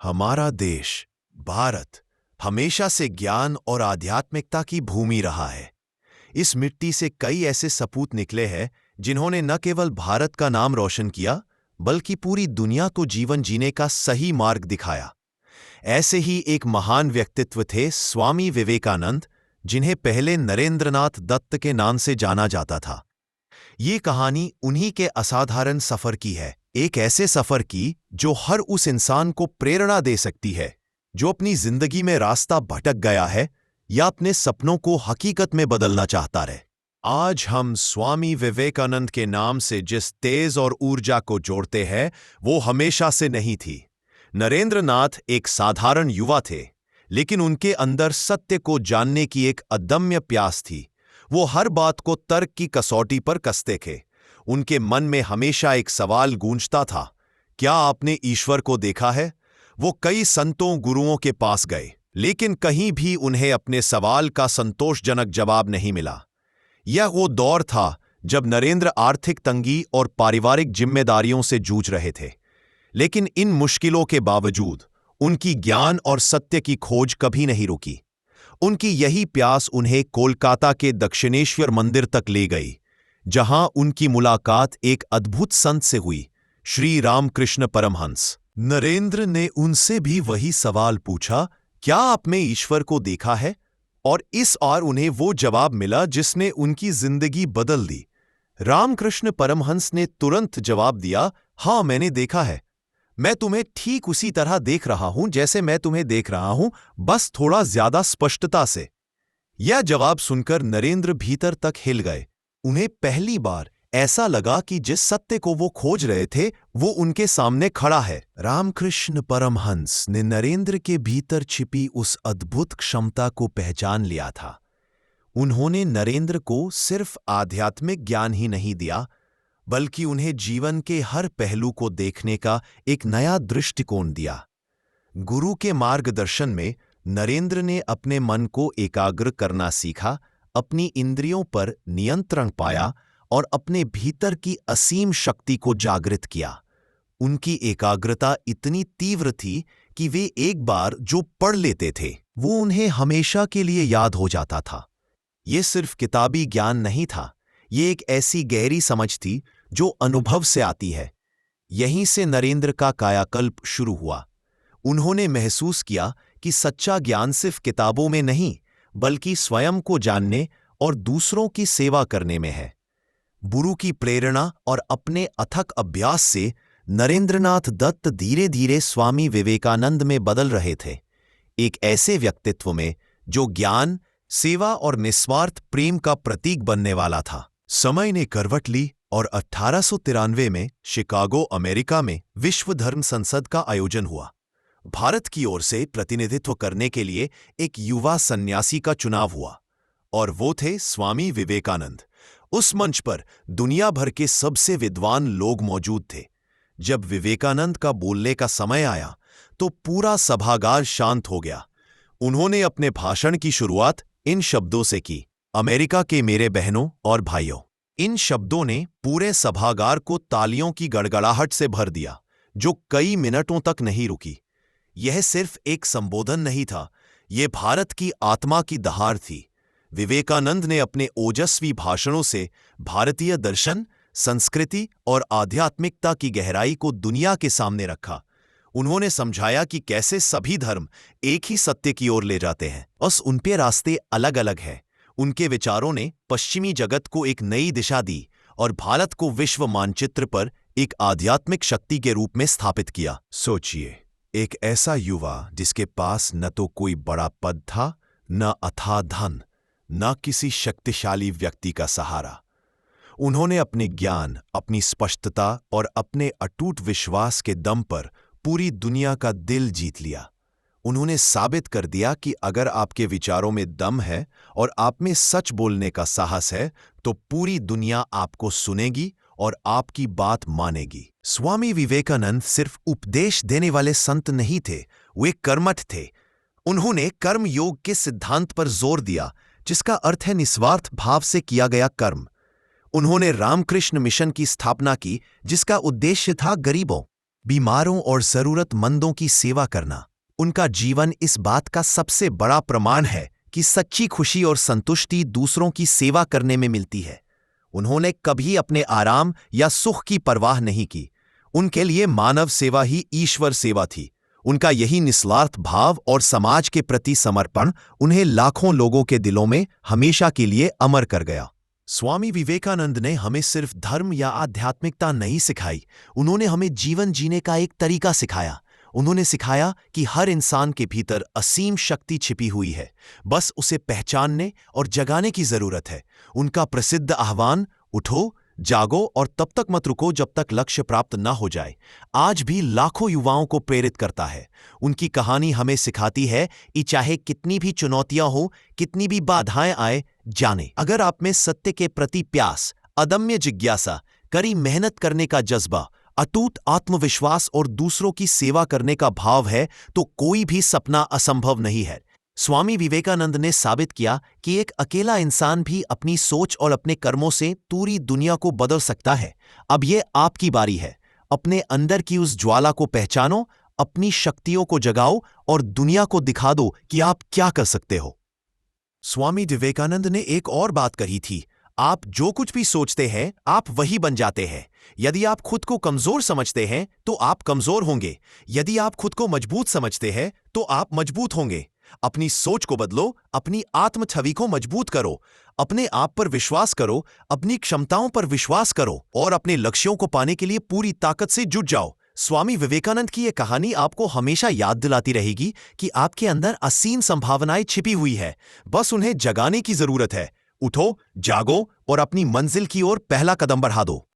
हमारा देश भारत हमेशा से ज्ञान और आध्यात्मिकता की भूमि रहा है। इस मिट्टी से कई ऐसे सपूत निकले हैं जिन्होंने न केवल भारत का नाम रोशन किया बल्कि पूरी दुनिया को जीवन जीने का सही मार्ग दिखाया। ऐसे ही एक महान व्यक्तित्व थे स्वामी विवेकानंद, जिन्हें पहले नरेंद्रनाथ दत्त के नाम से जाना जाता था। ये कहानी उन्हीं के असाधारण सफर की है, एक ऐसे सफर की जो हर उस इंसान को प्रेरणा दे सकती है जो अपनी जिंदगी में रास्ता भटक गया है या अपने सपनों को हकीकत में बदलना चाहता रहे। आज हम स्वामी विवेकानंद के नाम से जिस तेज और ऊर्जा को जोड़ते हैं वो हमेशा से नहीं थी। नरेंद्रनाथ एक साधारण युवा थे, लेकिन उनके अंदर सत्य को जानने की एक अदम्य प्यास थी। वो हर बात को तर्क की कसौटी पर कसते थे। उनके मन में हमेशा एक सवाल गूंजता था, क्या आपने ईश्वर को देखा है? वो कई संतों गुरुओं के पास गए, लेकिन कहीं भी उन्हें अपने सवाल का संतोषजनक जवाब नहीं मिला। यह वो दौर था जब नरेंद्र आर्थिक तंगी और पारिवारिक जिम्मेदारियों से जूझ रहे थे, लेकिन इन मुश्किलों के बावजूद उनकी ज्ञान और सत्य की खोज कभी नहीं रुकी। उनकी यही प्यास उन्हें कोलकाता के दक्षिणेश्वर मंदिर तक ले गई, जहां उनकी मुलाकात एक अद्भुत संत से हुई, श्री रामकृष्ण परमहंस। नरेंद्र ने उनसे भी वही सवाल पूछा, क्या आपने ईश्वर को देखा है? और इस बार उन्हें वो जवाब मिला जिसने उनकी जिंदगी बदल दी। रामकृष्ण परमहंस ने तुरंत जवाब दिया, हाँ, मैंने देखा है। मैं तुम्हें ठीक उसी तरह देख रहा हूं जैसे मैं तुम्हें देख रहा हूं, बस थोड़ा ज्यादा स्पष्टता से। यह जवाब सुनकर नरेंद्र भीतर तक हिल गए। उन्हें पहली बार ऐसा लगा कि जिस सत्य को वो खोज रहे थे वो उनके सामने खड़ा है। रामकृष्ण परमहंस ने नरेंद्र के भीतर छिपी उस अद्भुत क्षमता को पहचान लिया था। उन्होंने नरेंद्र को सिर्फ आध्यात्मिक ज्ञान ही नहीं दिया, बल्कि उन्हें जीवन के हर पहलू को देखने का एक नया दृष्टिकोण दिया। गुरु के मार्गदर्शन में नरेंद्र ने अपने मन को एकाग्र करना सीखा, अपनी इंद्रियों पर नियंत्रण पाया और अपने भीतर की असीम शक्ति को जागृत किया। उनकी एकाग्रता इतनी तीव्र थी कि वे एक बार जो पढ़ लेते थे वो उन्हें हमेशा के लिए याद हो जाता था। ये सिर्फ किताबी ज्ञान नहीं था, ये एक ऐसी गहरी समझ थी जो अनुभव से आती है। यहीं से नरेंद्र का कायाकल्प शुरू हुआ। उन्होंने महसूस किया कि सच्चा ज्ञान सिर्फ किताबों में नहीं, बल्कि स्वयं को जानने और दूसरों की सेवा करने में है। गुरु की प्रेरणा और अपने अथक अभ्यास से नरेंद्रनाथ दत्त धीरे धीरे स्वामी विवेकानंद में बदल रहे थे, एक ऐसे व्यक्तित्व में जो ज्ञान, सेवा और निस्वार्थ प्रेम का प्रतीक बनने वाला था। समय ने करवट ली और 1893 में शिकागो, अमेरिका में विश्व धर्म संसद का आयोजन हुआ। भारत की ओर से प्रतिनिधित्व करने के लिए एक युवा सन्यासी का चुनाव हुआ और वो थे स्वामी विवेकानंद। उस मंच पर दुनिया भर के सबसे विद्वान लोग मौजूद थे। जब विवेकानंद का बोलने का समय आया तो पूरा सभागार शांत हो गया। उन्होंने अपने भाषण की शुरुआत इन शब्दों से की, अमेरिका के मेरे बहनों और भाइयों। इन शब्दों ने पूरे सभागार को तालियों की गड़गड़ाहट से भर दिया, जो कई मिनटों तक नहीं रुकी। यह सिर्फ एक संबोधन नहीं था, यह भारत की आत्मा की दहाड़ थी। विवेकानंद ने अपने ओजस्वी भाषणों से भारतीय दर्शन, संस्कृति और आध्यात्मिकता की गहराई को दुनिया के सामने रखा। उन्होंने समझाया कि कैसे सभी धर्म एक ही सत्य की ओर ले जाते हैं, बस उनके रास्ते अलग अलग हैं। उनके विचारों ने पश्चिमी जगत को एक नई दिशा दी और भारत को विश्व मानचित्र पर एक आध्यात्मिक शक्ति के रूप में स्थापित किया। सोचिए, एक ऐसा युवा जिसके पास न तो कोई बड़ा पद था, न अथाह धन, न किसी शक्तिशाली व्यक्ति का सहारा। उन्होंने अपने ज्ञान, अपनी स्पष्टता और अपने अटूट विश्वास के दम पर पूरी दुनिया का दिल जीत लिया। उन्होंने साबित कर दिया कि अगर आपके विचारों में दम है और आप में सच बोलने का साहस है तो पूरी दुनिया आपको सुनेगी और आपकी बात मानेगी। स्वामी विवेकानंद सिर्फ उपदेश देने वाले संत नहीं थे, वे कर्मठ थे। उन्होंने कर्म योग के सिद्धांत पर जोर दिया, जिसका अर्थ है निस्वार्थ भाव से किया गया कर्म। उन्होंने रामकृष्ण मिशन की स्थापना की, जिसका उद्देश्य था गरीबों, बीमारों और जरूरतमंदों की सेवा करना। उनका जीवन इस बात का सबसे बड़ा प्रमाण है कि सच्ची खुशी और संतुष्टि दूसरों की सेवा करने में मिलती है। उन्होंने कभी अपने आराम या सुख की परवाह नहीं की। उनके लिए मानव सेवा ही ईश्वर सेवा थी। उनका यही निस्वार्थ भाव और समाज के प्रति समर्पण उन्हें लाखों लोगों के दिलों में हमेशा के लिए अमर कर गया। स्वामी विवेकानंद ने हमें सिर्फ धर्म या आध्यात्मिकता नहीं सिखाई, उन्होंने हमें जीवन जीने का एक तरीका सिखाया। उन्होंने सिखाया कि हर इंसान के भीतर असीम शक्ति छिपी हुई है, बस उसे पहचानने और जगाने की जरूरत है। उनका प्रसिद्ध आह्वान, उठो, जागो और तब तक मत रुको जब तक लक्ष्य प्राप्त न हो जाए, आज भी लाखों युवाओं को प्रेरित करता है। उनकी कहानी हमें सिखाती है कि चाहे कितनी भी चुनौतियां हो, कितनी भी बाधाएं आए, जाने अगर आप में सत्य के प्रति प्यास, अदम्य जिज्ञासा, कड़ी मेहनत करने का जज्बा, अटूट आत्मविश्वास और दूसरों की सेवा करने का भाव है तो कोई भी सपना असंभव नहीं है। स्वामी विवेकानंद ने साबित किया कि एक अकेला इंसान भी अपनी सोच और अपने कर्मों से पूरी दुनिया को बदल सकता है। अब ये आपकी बारी है। अपने अंदर की उस ज्वाला को पहचानो, अपनी शक्तियों को जगाओ और दुनिया को दिखा दो कि आप क्या कर सकते हो। स्वामी विवेकानंद ने एक और बात कही थी, आप जो कुछ भी सोचते हैं आप वही बन जाते हैं। यदि आप खुद को कमजोर समझते हैं तो आप कमजोर होंगे। यदि आप खुद को मजबूत समझते हैं तो आप मजबूत होंगे। अपनी सोच को बदलो, अपनी आत्म छवि को मजबूत करो, अपने आप पर विश्वास करो, अपनी क्षमताओं पर विश्वास करो और अपने लक्ष्यों को पाने के लिए पूरी ताकत से जुट जाओ। स्वामी विवेकानंद की यह कहानी आपको हमेशा याद दिलाती रहेगी कि आपके अंदर असीम संभावनाएं छिपी हुई है, बस उन्हें जगाने की जरूरत है। उठो, जागो और अपनी मंजिल की ओर पहला कदम बढ़ा दो।